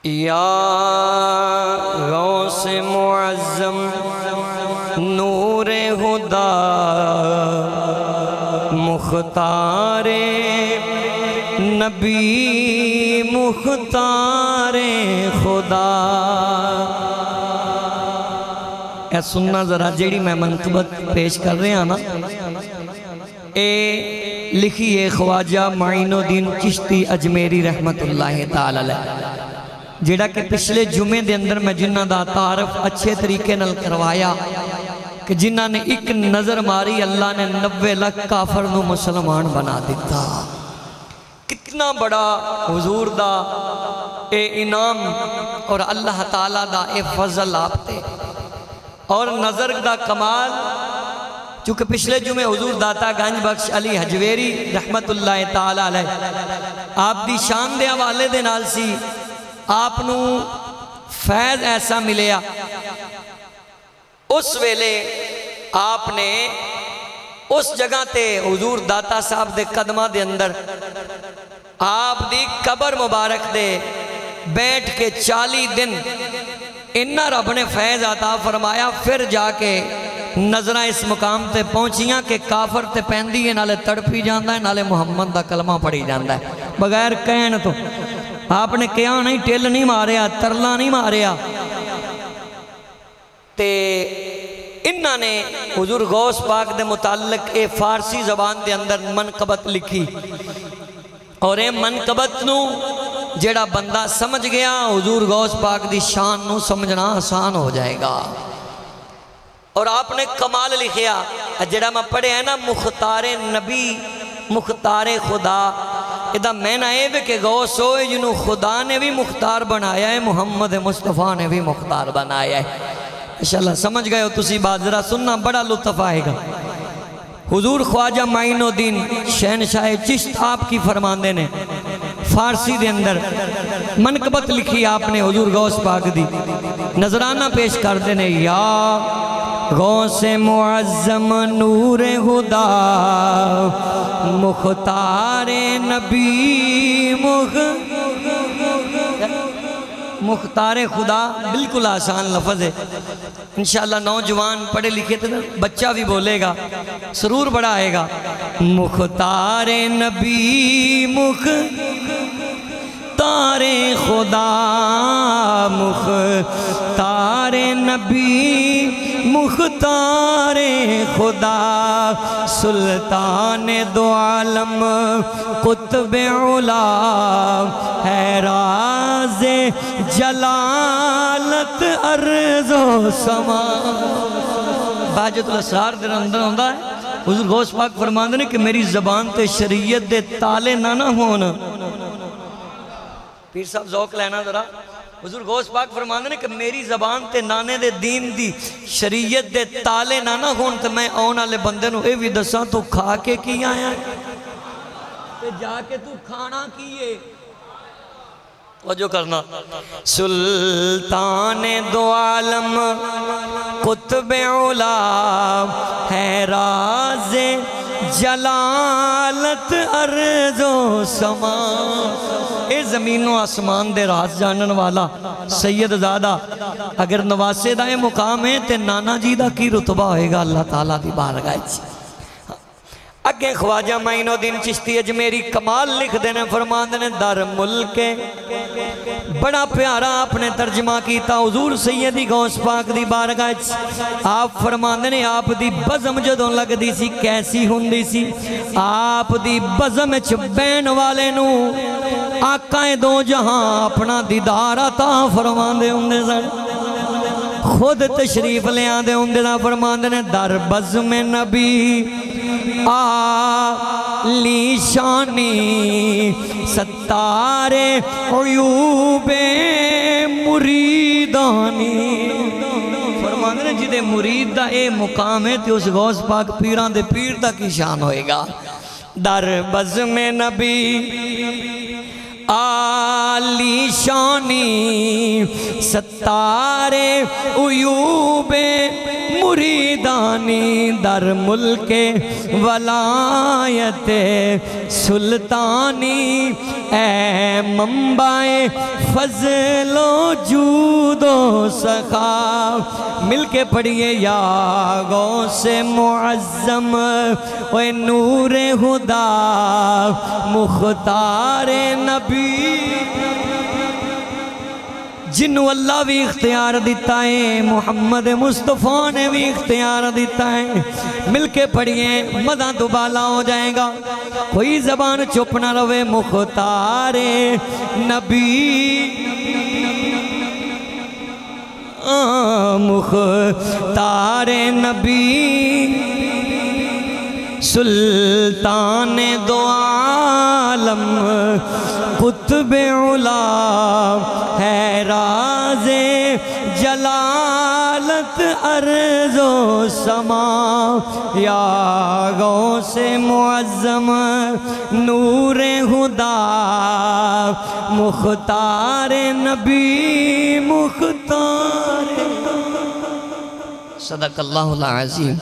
या गौस मुअज़्ज़म नूरे हुदा मुख्तारे नबी मुख्तारे खुदा। ए सुनना जरा, जेड़ी मैं मनकबत पेश कर रहा ना, ए लिखी है ख्वाजा माइनुद्दीन चिश्ती अजमेरी रहमतुल्लाह ताला अलैह, जेड़ा कि पिछले जुमे दे अंदर मैं जिन्हां दा तारफ अच्छे तरीके नाल करवाया कि जिन्हां ने एक नज़र मारी अल्लाह ने 90 लाख काफर नूं मुसलमान बना दिता। कितना बड़ा हुजूर दा ए इनाम और अल्लाह ताला दा ए फजल आप ते और नज़र दा कमाल। चूँकि पिछले जुमे हुजूर दाता गंज बख्श अली हजवेरी रहमतुल्लाह ताला अलैह आप दी शान दे हवाले दे नाल सी, आपनू फैज़ ऐसा मिलिया। उस वेले आपने उस जगह ते हुजूर दाता साहब दे कदमां दे अंदर आप दी कबर मुबारक दे बैठ के 40 दिन इन्ना रब ने फैज़ अता फरमाया। फिर जाके नज़रां इस मुकाम ते पहुंचियां कि काफर ते पैंदी है, नाले तड़पी जाता है, नाले मुहम्मद दा कलमा पढ़ी जाता है बगैर कहण तो। आपने कहा नहीं, टिल नहीं मारिया, तरला नहीं मारिया। ते इन्हां ने हुजूर गौस पाक दे मुताल्लिक ए फारसी जबान दे अंदर मनकबत लिखी और ये मनकबत नू जेड़ा बंदा समझ गया हुजूर गौस पाक दी शान नू समझना आसान हो जाएगा। और आपने कमाल लिखिया जेड़ा मैं पढ़िया है ना, मुख्तारे नबी मुख्तारे खुदा। इदा मैना है कि गौस हो जिन्हों खुदा ने भी मुख्तार बनाया है, मुहम्मद मुस्तफ़ा ने भी मुख्तार बनाया है। इंशाअल्लाह समझ गए हो तुसी बात, जरा सुनना बड़ा लुत्फ आएगा। हुजूर ख्वाजा माइनुद्दीन शहनशाह चिश्त आपकी फरमांदे ने फारसी दे अंदर मनकबत लिखी आपने हुजूर गौस पाक दी, नजराना पेश करते ने। या गौस मुअज़्ज़म नूरे हुदा मुख्तारे नबी मुख्तारे खुदा। बिल्कुल आसान लफ्ज़ है। इंशाअल्लाह नौजवान पढ़े लिखे थे ना, बच्चा भी बोलेगा, सुरूर बड़ा आएगा। मुख्तारे नबी मुख्तारे खुदा मुख्तारे नबी मुख्तारे खुदा सुल्तान दो आलम कुतुब उला है राज़े जलालत अर्ज़ो समा। बाजतुल असरार दे अंदर होंदा है हुजूर गौस पाक फरमांदे ने कि मेरी ज़बान ते शरीयत दे ताले ना होन। पीर साहब ज़ौक लेना जरा। हुजूर गौस पाक फरमांदे ने कि मेरी ज़बान ते नाने दे दीन दी शरीयत दे ताले ना होन तो मैं आने वाले बंदे नूं ये भी दसां तू खा के की आया ते जाके तू खाना की है। वजो करना। सुल्तान दो आलम कुतुब उला है राज़े जलालत अर्ज़ो समा। ए ज़मीनो आसमान दे राज जानन वाला सैयद ज़ादा अगर नवासे दा मुकाम है तो नाना जी दा की रुतबा होएगा अल्लाह ताला दी बारगाह च। अगे ख्वाजा माइनुद्दीन चिश्ती अजमेरी कमाल लिख देने फरमांदे ने दर मुल्के बड़ा प्यारा आपने तर्जमा किया हुजूर सैयदी गौस पाक दी बारगाह च। आप फरमांदे ने आप दी बज़म जदों लगदी सी कैसी हुंदी सी। आप दी बज़म च बैन वाले नू आकाए दो जहां अपना दीदार अता फरमांदे हुंदे सन। खुद तशरीफ ले आंदे हुंदे दा फरमांदे ने दर बज़्म नबी आली शानी सत्तारे उयूबे मुरीदानी। फरमांदे ने जिदे मुरीद दा ए मुकाम है तो उस गौस पाक पीरां दे पीर दा की शान होएगा। दर बज़्म नबी आली शानी सत्तारे उयूबे मुरीदानी दर मुल्के वलायत सुल्तानी ए मंबाए फजलो जूदो सखा। मिलके पढ़िए या गौसे मुअज्जम ओए नूरे हुदा मुख्तारे नबी। जिन्हों अल्लाह भी इख्तियार दिता है मुहम्मद मुस्तफ़ा ने भी इख्तियार दिता है। मिलके पढ़िए मदा दुबाला हो जाएगा, कोई जबान चुप ना रहे। मुख्तारे नबी मुख्तारे नबी सुल्तान दो आलम कुतुबे उला है राज़े जलालत अर्ज़ो समा। या गौसे मुअज्जम नूरे हुदा मुख्तारे नबी मुख्तारे। सदक़ल्लाहुल अज़ीम।